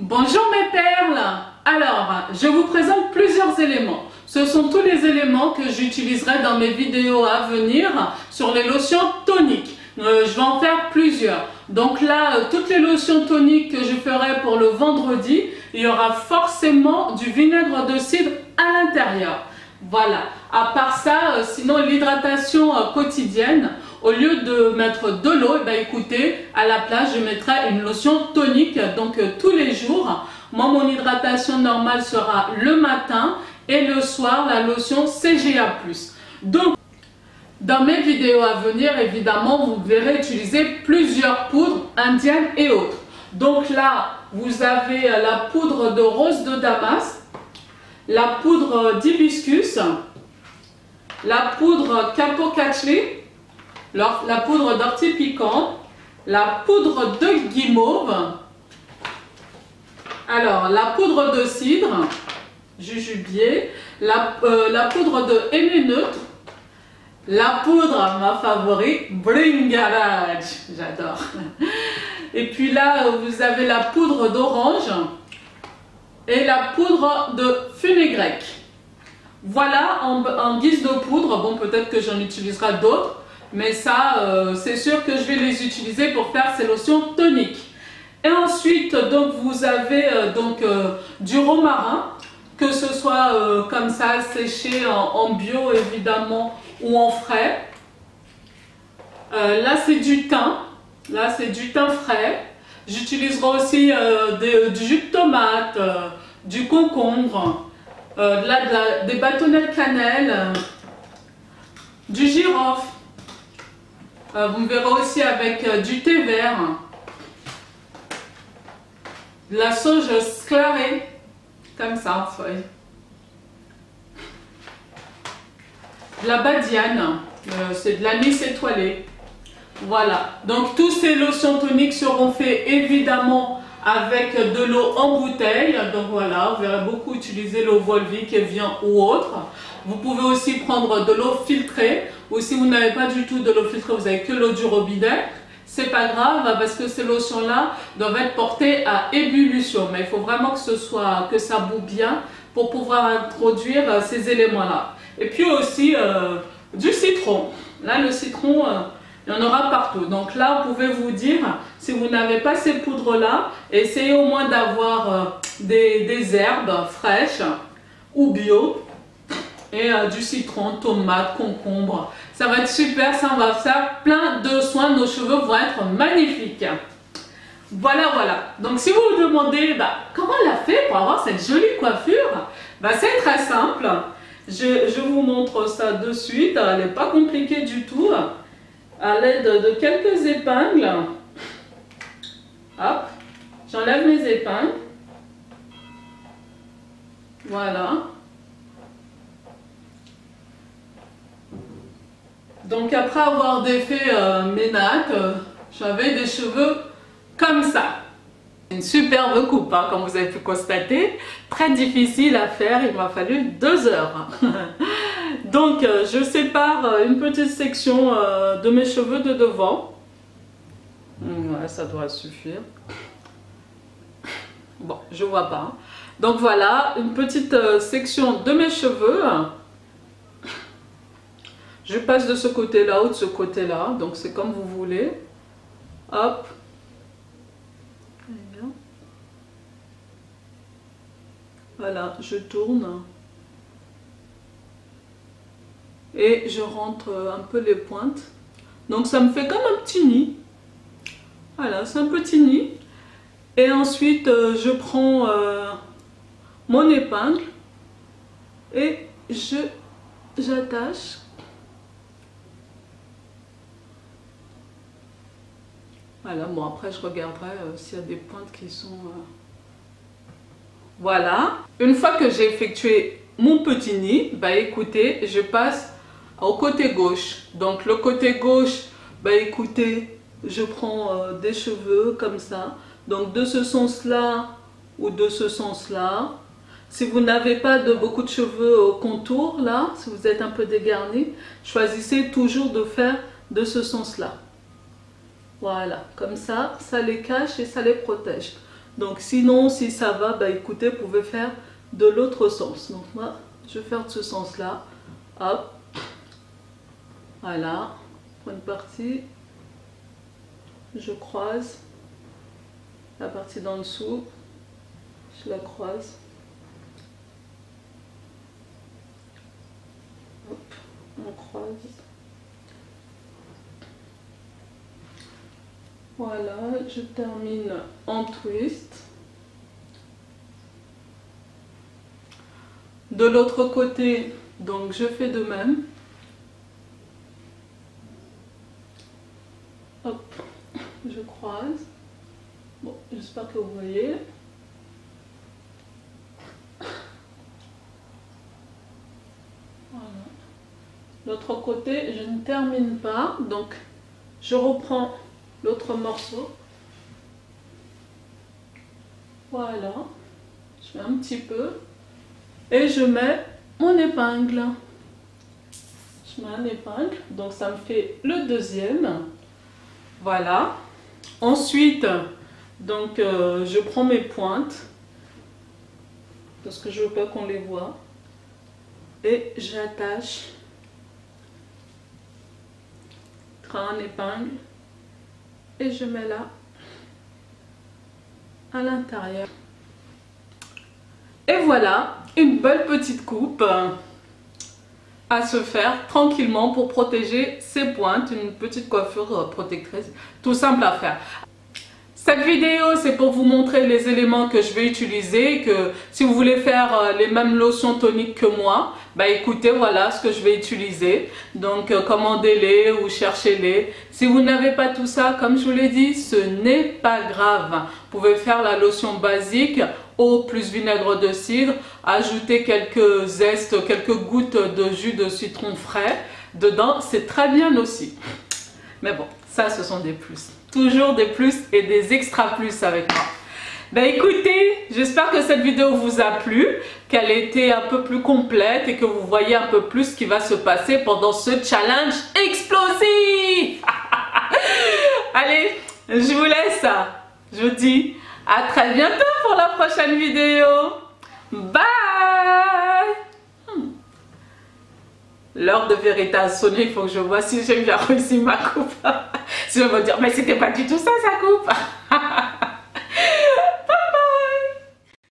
Bonjour mes perles. Alors, je vous présente plusieurs éléments. Ce sont tous les éléments que j'utiliserai dans mes vidéos à venir sur les lotions toniques. Je vais en faire plusieurs. Donc là, toutes les lotions toniques que je ferai pour le vendredi, il y aura forcément du vinaigre de cidre à l'intérieur. Voilà. À part ça, sinon l'hydratation quotidienne, au lieu de mettre de l'eau, écoutez, à la place, je mettrai une lotion tonique. Donc tous les jours, moi mon hydratation normale sera le matin et le soir la lotion CGA+. Donc dans mes vidéos à venir, évidemment, vous verrez utiliser plusieurs poudres indiennes et autres. Donc là, vous avez la poudre de rose de Damas, la poudre d'hibiscus, la poudre Capocacli, la poudre d'ortie piquante, la poudre de guimauve, alors la poudre de cidre, jujubier, la poudre de henné neutre, la poudre, ma favorite, Bring Garage, j'adore. Et puis là, vous avez la poudre d'orange et la poudre de fenugrec. Voilà en guise de poudre. Bon, peut-être que j'en utiliserai d'autres, mais ça, c'est sûr que je vais les utiliser pour faire ces lotions toniques. Et ensuite, donc, vous avez du romarin, que ce soit comme ça, séché en bio évidemment, ou en frais. Là, c'est du thym. Là, c'est du thym frais. J'utiliserai aussi du jus de tomate, du concombre, des bâtonnets de cannelle, du girofle. Vous me verrez aussi avec du thé vert, de la sauge sclarée, comme ça en feuille, de la badiane, c'est de l'anis étoilé. Voilà, donc tous ces lotions toniques seront faits évidemment avec de l'eau en bouteille. Donc voilà, vous verrez beaucoup utiliser l'eau Volvic, Evian ou autre. Vous pouvez aussi prendre de l'eau filtrée, ou si vous n'avez pas du tout de l'eau filtrée, vous avez que l'eau du robinet. C'est pas grave parce que ces lotions-là doivent être portées à ébullition. Mais il faut vraiment que ça boue bien pour pouvoir introduire ces éléments-là. Et puis aussi du citron. Là, le citron, il y en aura partout. Donc là, vous pouvez vous dire, si vous n'avez pas ces poudres-là, essayez au moins d'avoir des herbes fraîches ou bio. Et du citron, tomate, concombre. Ça va être super, ça va faire plein de soins. Nos cheveux vont être magnifiques. Voilà, voilà. Donc si vous vous demandez comment elle a fait pour avoir cette jolie coiffure, c'est très simple. Je vous montre ça de suite. Elle n'est pas compliquée du tout. À l'aide de quelques épingles. Hop, j'enlève mes épingles. Voilà. Donc après avoir défait mes nattes, j'avais des cheveux comme ça. Une superbe coupe, hein, comme vous avez pu constater. Très difficile à faire, il m'a fallu 2 heures. Donc je sépare une petite section de mes cheveux de devant. Ouais, ça doit suffire. Bon, je vois pas. Donc voilà, une petite section de mes cheveux. Je passe de ce côté-là ou de ce côté-là, donc c'est comme vous voulez. Hop. Voilà, je tourne. Et je rentre un peu les pointes. Donc ça me fait comme un petit nid. Voilà, c'est un petit nid. Et ensuite, je prends mon épingle et j'attache. Voilà, bon après je regarderai s'il y a des pointes qui sont... Voilà. Une fois que j'ai effectué mon petit nid, écoutez, je passe au côté gauche. Donc le côté gauche, écoutez, je prends des cheveux comme ça. Donc de ce sens-là ou de ce sens-là. Si vous n'avez pas beaucoup de cheveux au contour, là, si vous êtes un peu dégarni, choisissez toujours de faire de ce sens-là. Voilà, comme ça, ça les cache et ça les protège. Donc sinon, si ça va, bah écoutez, vous pouvez faire de l'autre sens. Donc moi, je vais faire de ce sens-là. Hop. Voilà. Pour une partie, je croise. La partie d'en dessous, je la croise. Hop, on croise. Voilà, je termine en twist. De l'autre côté, donc je fais de même. Hop, je croise. Bon, j'espère que vous voyez. Voilà. L'autre côté, je ne termine pas, donc je reprends l'autre morceau. Voilà, je fais un petit peu et je mets mon épingle. Je mets un épingle, donc ça me fait le deuxième. Voilà. Ensuite, donc je prends mes pointes parce que je veux pas qu'on les voit et j'attache un épingle et je mets là à l'intérieur. Et voilà, une belle petite coupe à se faire tranquillement pour protéger ses pointes, une petite coiffure protectrice, tout simple à faire. Cette vidéo, c'est pour vous montrer les éléments que je vais utiliser, que si vous voulez faire les mêmes lotions toniques que moi, bah écoutez, voilà ce que je vais utiliser. Donc commandez-les ou cherchez-les. Si vous n'avez pas tout ça, comme je vous l'ai dit, ce n'est pas grave. Vous pouvez faire la lotion basique, eau plus vinaigre de cidre, ajouter quelques zestes, quelques gouttes de jus de citron frais dedans, c'est très bien aussi. Mais bon, ça ce sont des plus. Toujours des plus et des extra plus avec moi. Ben écoutez, j'espère que cette vidéo vous a plu, qu'elle était un peu plus complète et que vous voyez un peu plus ce qui va se passer pendant ce challenge explosif. Allez, je vous laisse. Je vous dis à très bientôt pour la prochaine vidéo. Bye. L'heure de vérité a sonné, il faut que je vois si j'ai bien réussi ma coupe. Si je vais me dire, mais c'était pas du tout ça, sa coupe.